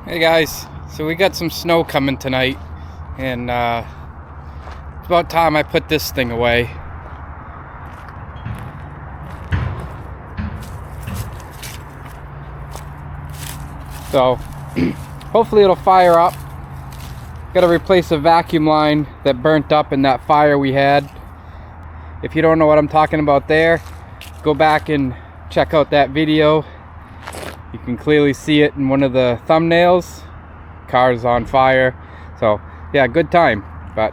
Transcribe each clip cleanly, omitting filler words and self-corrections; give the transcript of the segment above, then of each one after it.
Hey guys, so we got some snow coming tonight, and it's about time I put this thing away. So hopefully it'll fire up. Got to replace a vacuum line that burnt up in that fire we had. If you don't know what I'm talking about there, go back and check out that video. You can clearly see it in one of the thumbnails. Car's on fire. So yeah, good time. But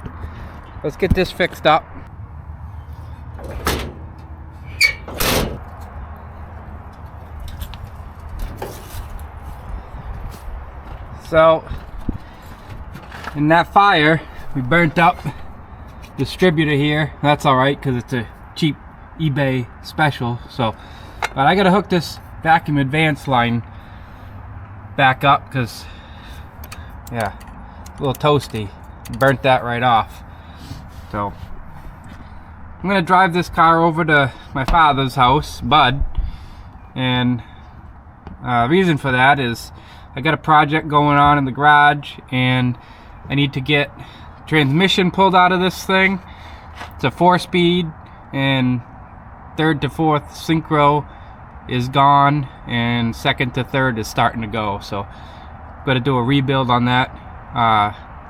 let's get this fixed up. So in that fire, we burnt up distributor here. That's all right because it's a cheap eBay special. So, but I gotta hook this vacuum advance line back up because, yeah, a little toasty. Burnt that right off. So I'm gonna drive this car over to my father's house, Bud, and reason for that is I got a project going on in the garage and I need to get transmission pulled out of this thing. It's a 4-speed and 3rd to 4th synchro is gone and 2nd to 3rd is starting to go. So got to do a rebuild on that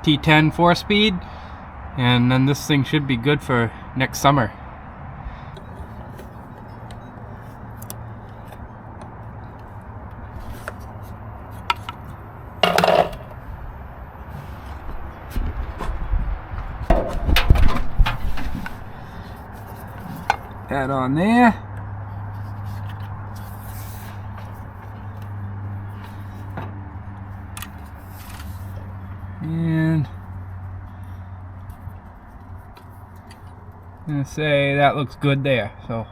T10 4-speed, and then this thing should be good for next summer. That on there. And I'm gonna say that looks good there. So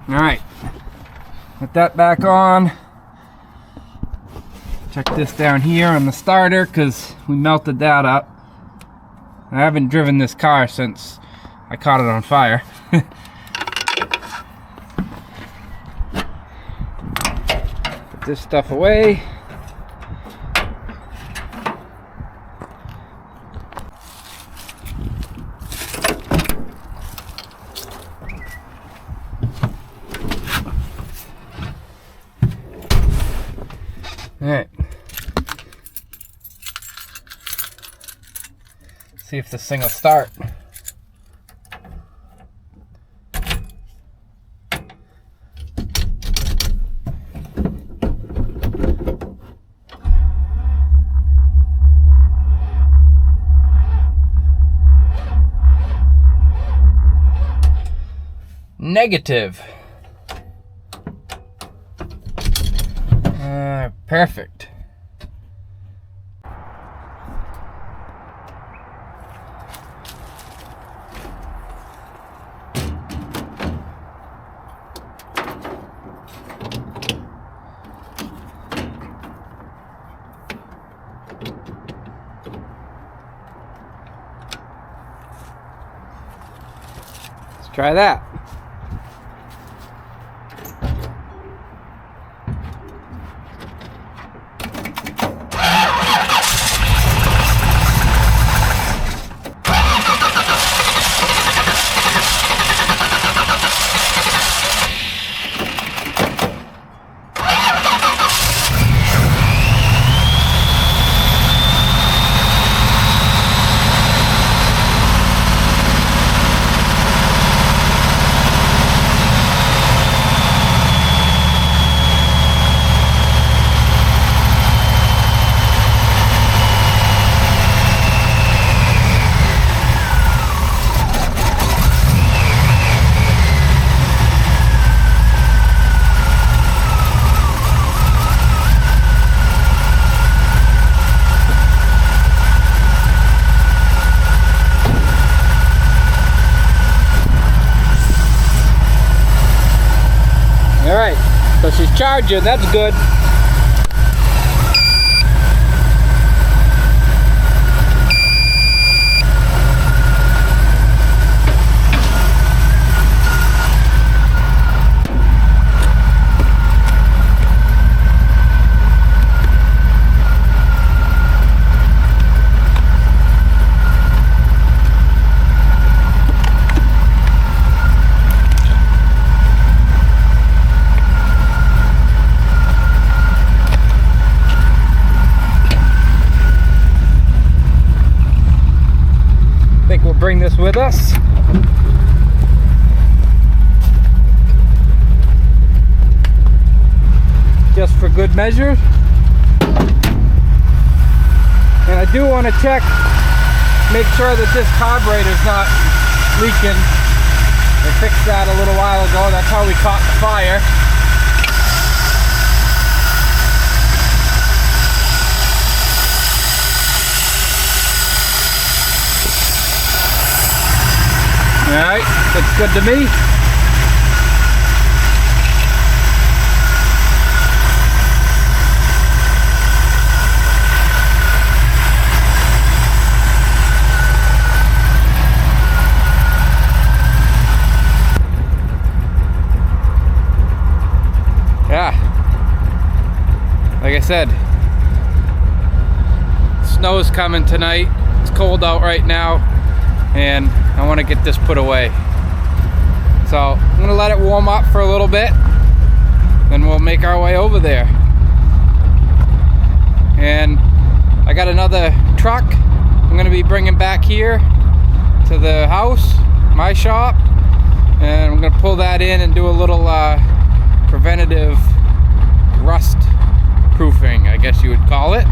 alright, put that back on. Check this down here on the starter because we melted that up. I haven't driven this car since I caught it on fire. Put this stuff away. Alright. See if this thing will start. Negative. Perfect. Let's try that. So she's charging, that's good. Bring this with us. Just for good measure. And I do want to check, make sure that this carburetor's not leaking. I fixed that a little while ago. That's how we caught the fire. Alright, looks good to me. Yeah, like I said, snow's coming tonight. It's cold out right now, and I want to get this put away. So I'm gonna let it warm up for a little bit, then we'll make our way over there. And I got another truck I'm gonna be bringing back here to the house, my shop, and I'm gonna pull that in and do a little preventative rust proofing, I guess you would call it.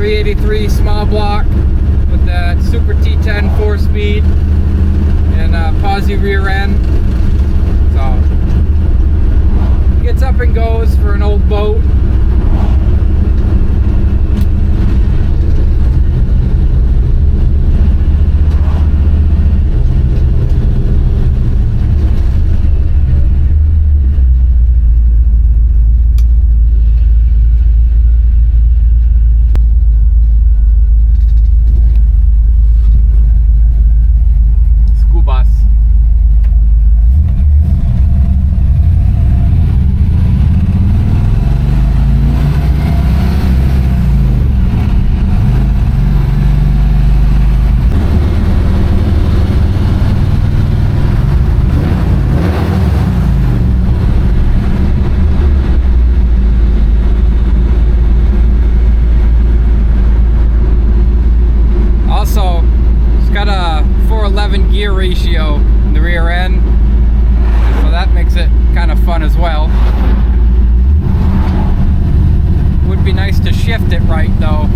383 small block with that Super T10 4-speed and posi rear end. So gets up and goes for an old boat. Gear ratio in the rear end, so that makes it kind of fun as well. Would be nice to shift it right though.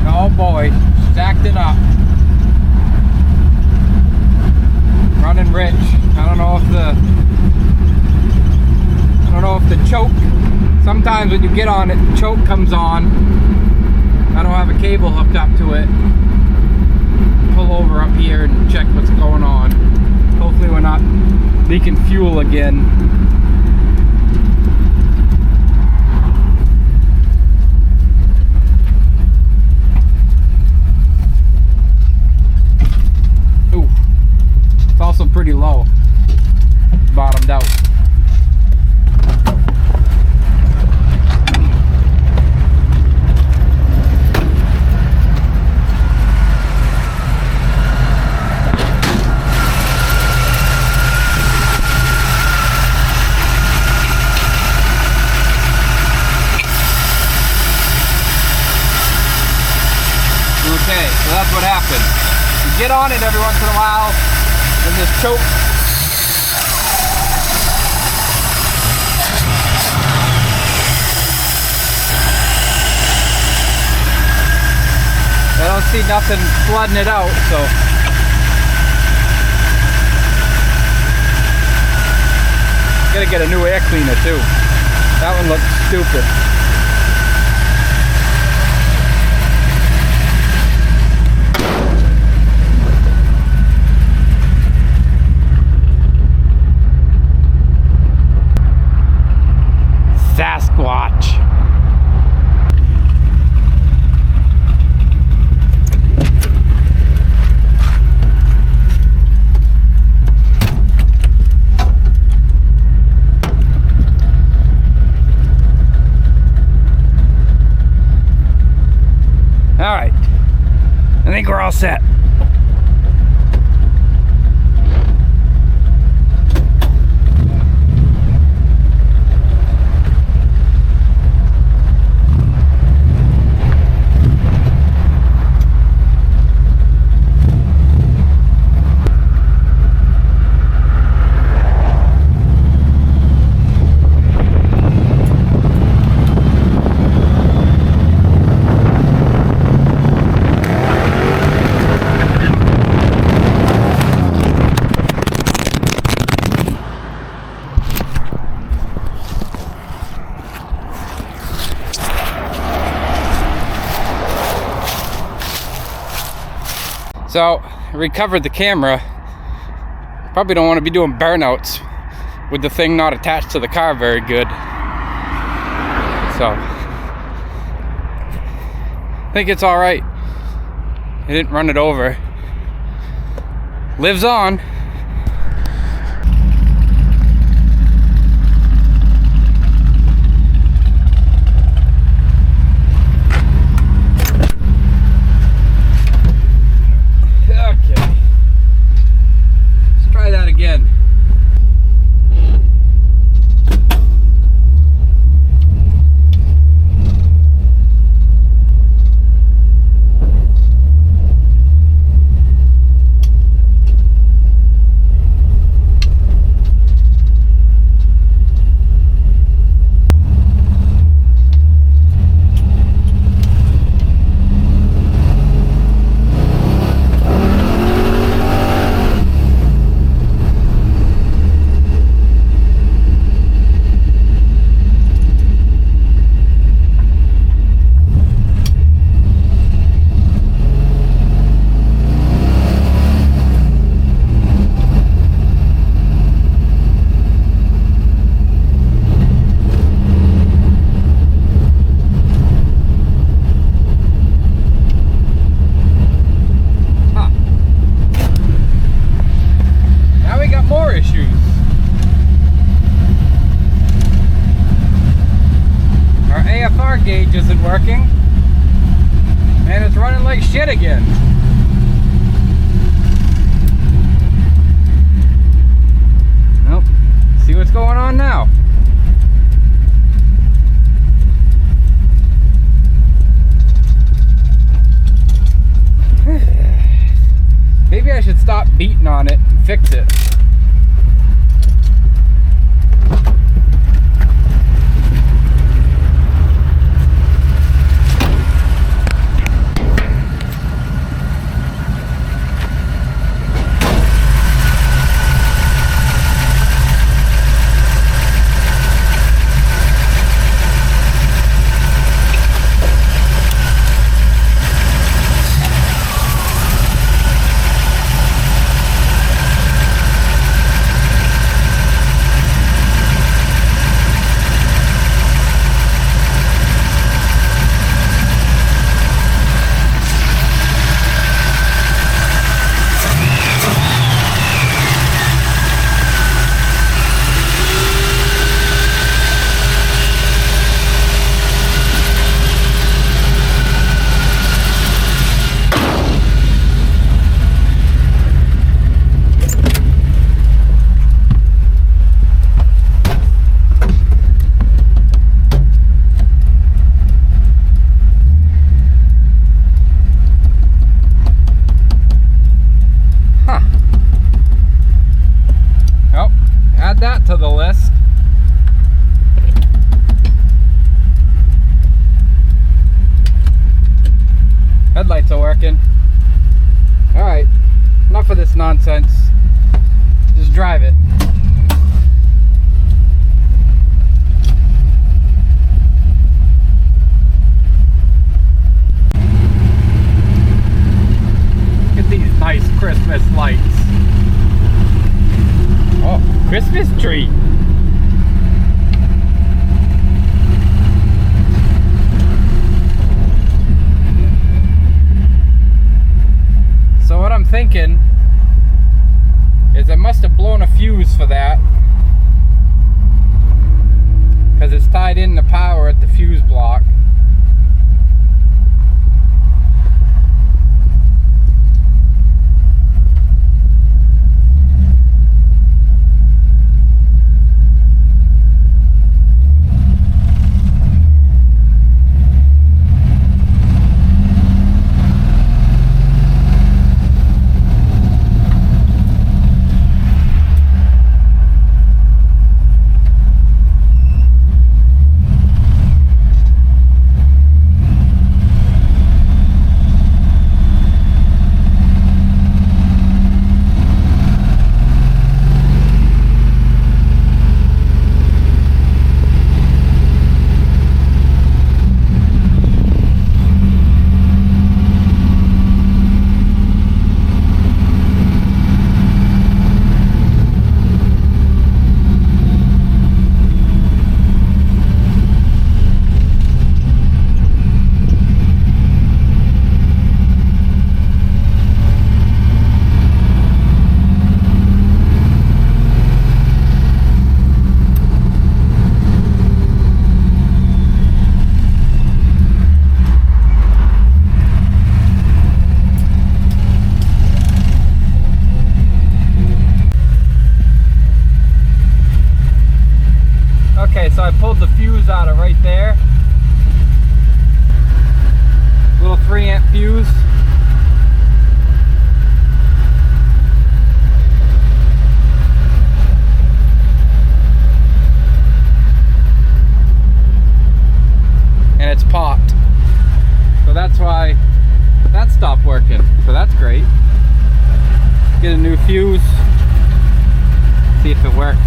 Oh boy, it's acting up. Running rich. I don't know if the choke, sometimes when you get on it, the choke comes on. I don't have a cable hooked up to it. Pull over up here and check what's going on. Hopefully we're not leaking fuel again. Ooh, it's also pretty low. Bottomed out. Okay, so that's what happened. You get on it every once in a while, and this choke. I don't see nothing flooding it out, so. Gotta get a new air cleaner too. That one looks stupid. Sasquatch. All right, I think we're all set. So, I recovered the camera. Probably don't want to be doing burnouts with the thing not attached to the car very good. So, I think it's alright. I didn't run it over. Lives on. Again. shit again. Nope. See what's going on now. Maybe I should stop beating on it and fix it. That to the list. Headlights are working. Alright, enough of this nonsense. Just drive it. Look at these nice Christmas lights. Oh, Christmas tree. So what I'm thinking is I must have blown a fuse for that, because it's tied in the power at the fuse block. Okay, so I pulled the fuse out of right there. Little 3-amp fuse. And it's popped. So that's why that stopped working. So that's great. Get a new fuse. See if it works.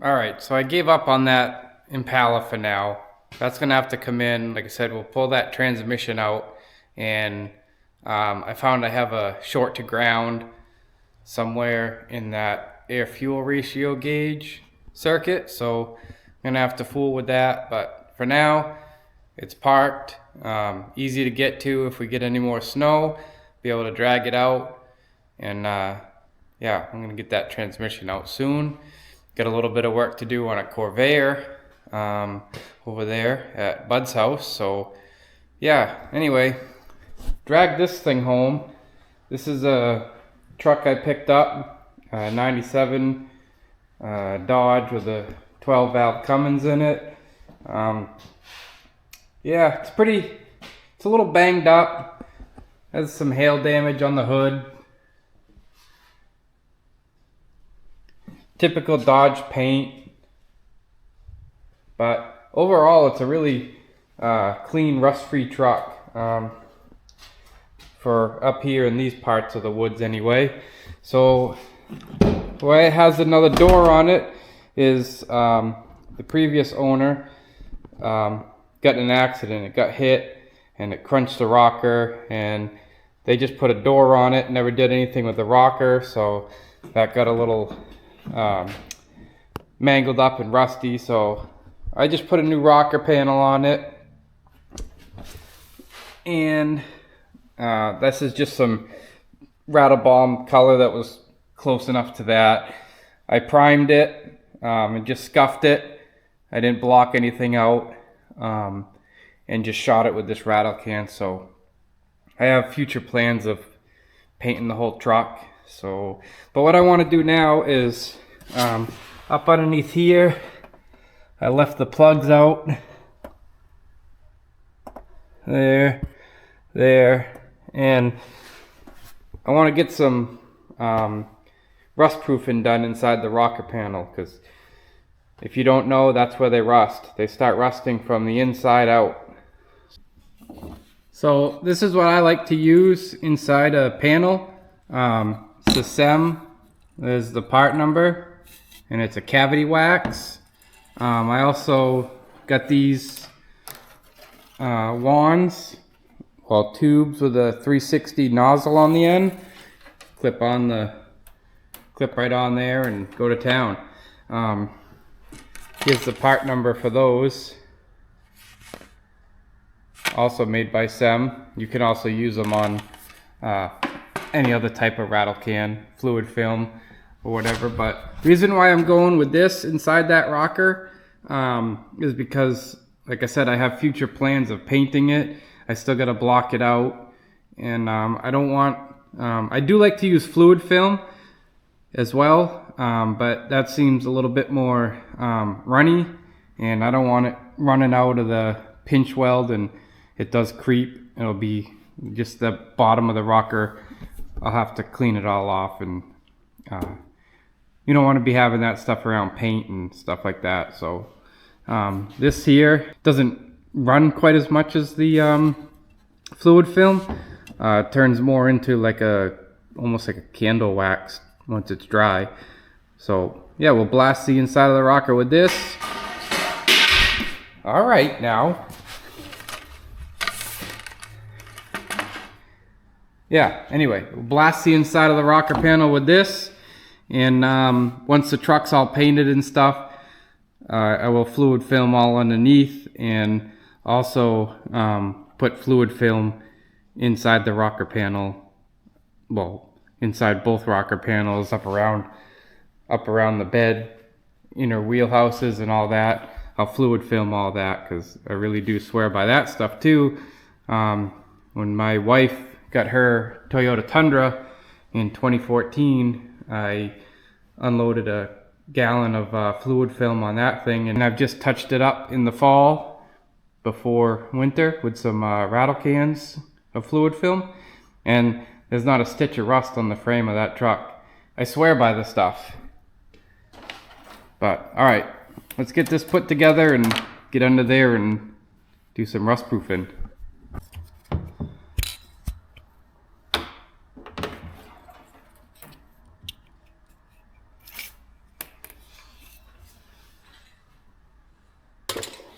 Alright, so I gave up on that Impala for now. That's gonna have to come in. Like I said, we'll pull that transmission out, and I found I have a short to ground somewhere in that air fuel ratio gauge circuit, so I'm gonna have to fool with that. But for now, it's parked, easy to get to. If we get any more snow, be able to drag it out, and yeah, I'm gonna get that transmission out soon. Got a little bit of work to do on a Corvair over there at Bud's house, so Yeah, anyway, drag this thing home. This is a truck I picked up, 97 Dodge with a 12 valve Cummins in it. Yeah, it's a little banged up. Has some hail damage on the hood. Typical Dodge paint. But overall, it's a really clean, rust-free truck. For up here in these parts of the woods anyway. So why it has another door on it is the previous owner got in an accident. It got hit and it crunched the rocker, and they just put a door on it, never did anything with the rocker, so that got a little mangled up and rusty. So I just put a new rocker panel on it, and this is just some rattle bomb color that was close enough to that. I primed it and just scuffed it. I didn't block anything out, and just shot it with this rattle can. So I have future plans of painting the whole truck. So, but what I want to do now is up underneath here, I left the plugs out. There, and I want to get some rust proofing done inside the rocker panel, because if you don't know, that's where they rust. They start rusting from the inside out. So this is what I like to use inside a panel. It's a SEM. There's the part number, and it's a cavity wax. I also got these wands, tubes with a 360 nozzle on the end. Clip right on there and go to town. Here's the part number for those. Also made by SEM. You can also use them on any other type of rattle can, fluid film or whatever. But the reason why I'm going with this inside that rocker is because, like I said, I have future plans of painting it. I still got to block it out, and I don't want, I do like to use fluid film as well, but that seems a little bit more runny, and I don't want it running out of the pinch weld and it does creep. It'll be just the bottom of the rocker. I'll have to clean it all off, and you don't want to be having that stuff around paint and stuff like that. So this here doesn't run quite as much as the fluid film. It turns more into like almost like a candle wax once it's dry. So yeah, we'll blast the inside of the rocker with this. All right, now. Yeah, anyway, we'll blast the inside of the rocker panel with this, and once the truck's all painted and stuff, I will fluid film all underneath, and also put fluid film inside the rocker panel, well, inside both rocker panels, up around the bed, inner wheelhouses and all that. I'll fluid film all that, because I really do swear by that stuff too. When my wife got her Toyota Tundra in 2014, I unloaded a gallon of fluid film on that thing, and I've just touched it up in the fall before winter with some rattle cans of fluid film, and there's not a stitch of rust on the frame of that truck. I swear by this stuff. But all right, let's get this put together and get under there and do some rust proofing.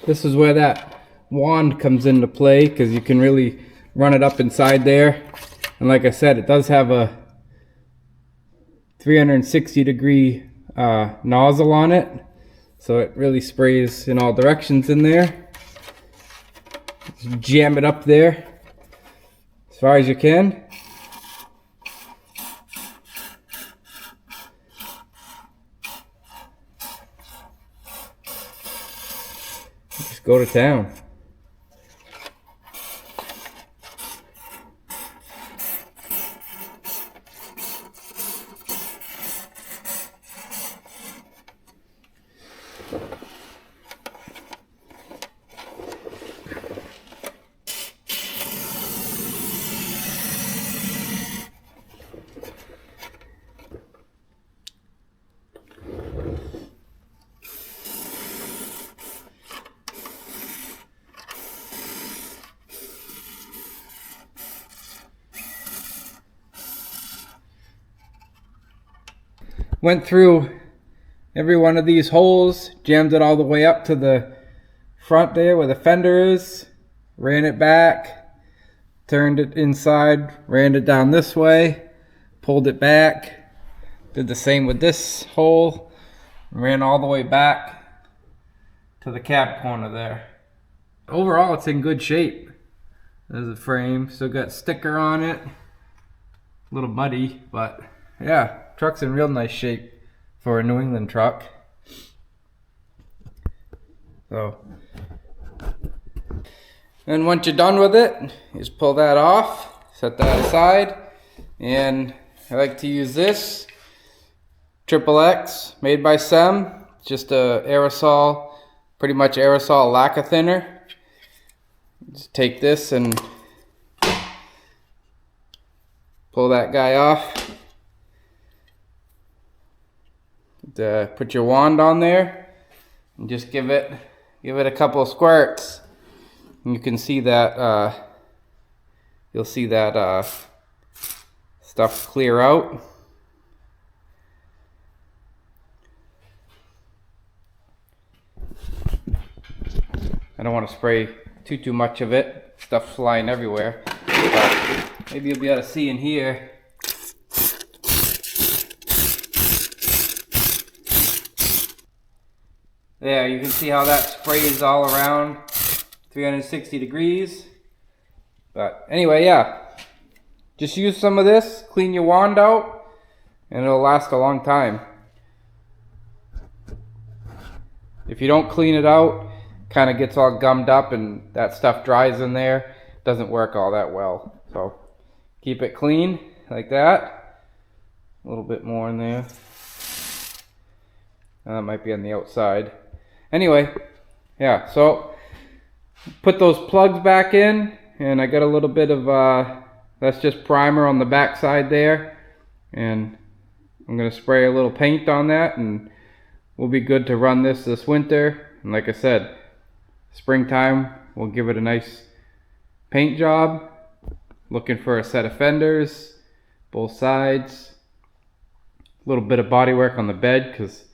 This is where that wand comes into play, because you can really run it up inside there. And like I said, it does have a 360-degree nozzle on it, so it really sprays in all directions in there. Just jam it up there as far as you can. Just go to town. Went through every one of these holes, jammed it all the way up to the front there where the fender is, ran it back, turned it inside, ran it down this way, pulled it back, did the same with this hole, ran all the way back to the cab corner there. Overall, it's in good shape. There's a frame, still got sticker on it, a little muddy, but yeah, truck's in real nice shape for a New England truck. So, and once you're done with it, you just pull that off, set that aside, and I like to use this XXX made by Sem, just a aerosol, pretty much aerosol lacquer thinner. Just take this and pull that guy off. Put your wand on there and just give it a couple of squirts, and you can see that you'll see that stuff clear out. I don't want to spray too much of it, stuff flying everywhere, but maybe you'll be able to see in here. There, you can see how that sprays all around 360 degrees. But anyway, yeah, just use some of this, clean your wand out, and it'll last a long time. If you don't clean it out, kind of gets all gummed up and that stuff dries in there, doesn't work all that well. So keep it clean like that. A little bit more in there. That might be on the outside. Anyway, yeah, so put those plugs back in, and I got a little bit of that's just primer on the back side there, and I'm gonna spray a little paint on that, and we'll be good to run this winter. And like I said, springtime we'll give it a nice paint job. Looking for a set of fenders, both sides, a little bit of body work on the bed because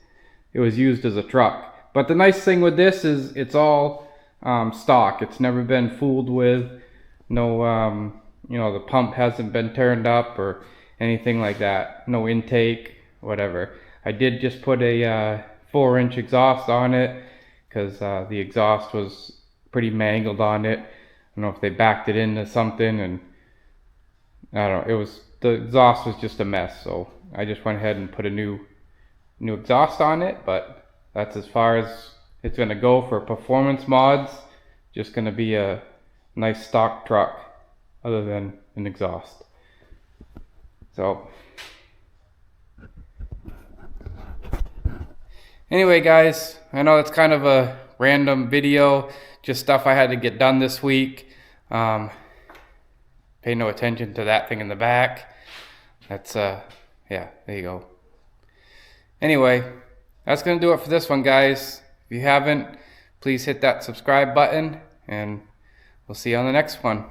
it was used as a truck. But the nice thing with this is it's all stock. It's never been fooled with. No, you know, the pump hasn't been turned up or anything like that. No intake, whatever. I did just put a 4-inch exhaust on it because the exhaust was pretty mangled on it. I don't know if they backed it into something, and I don't know. The exhaust was just a mess, so I just went ahead and put a new exhaust on it. But that's as far as it's going to go for performance mods. Just going to be a nice stock truck other than an exhaust. So anyway, guys, I know it's kind of a random video, just stuff I had to get done this week. Pay no attention to that thing in the back. That's yeah, there you go. Anyway, that's gonna do it for this one, guys. If you haven't, please hit that subscribe button, and we'll see you on the next one.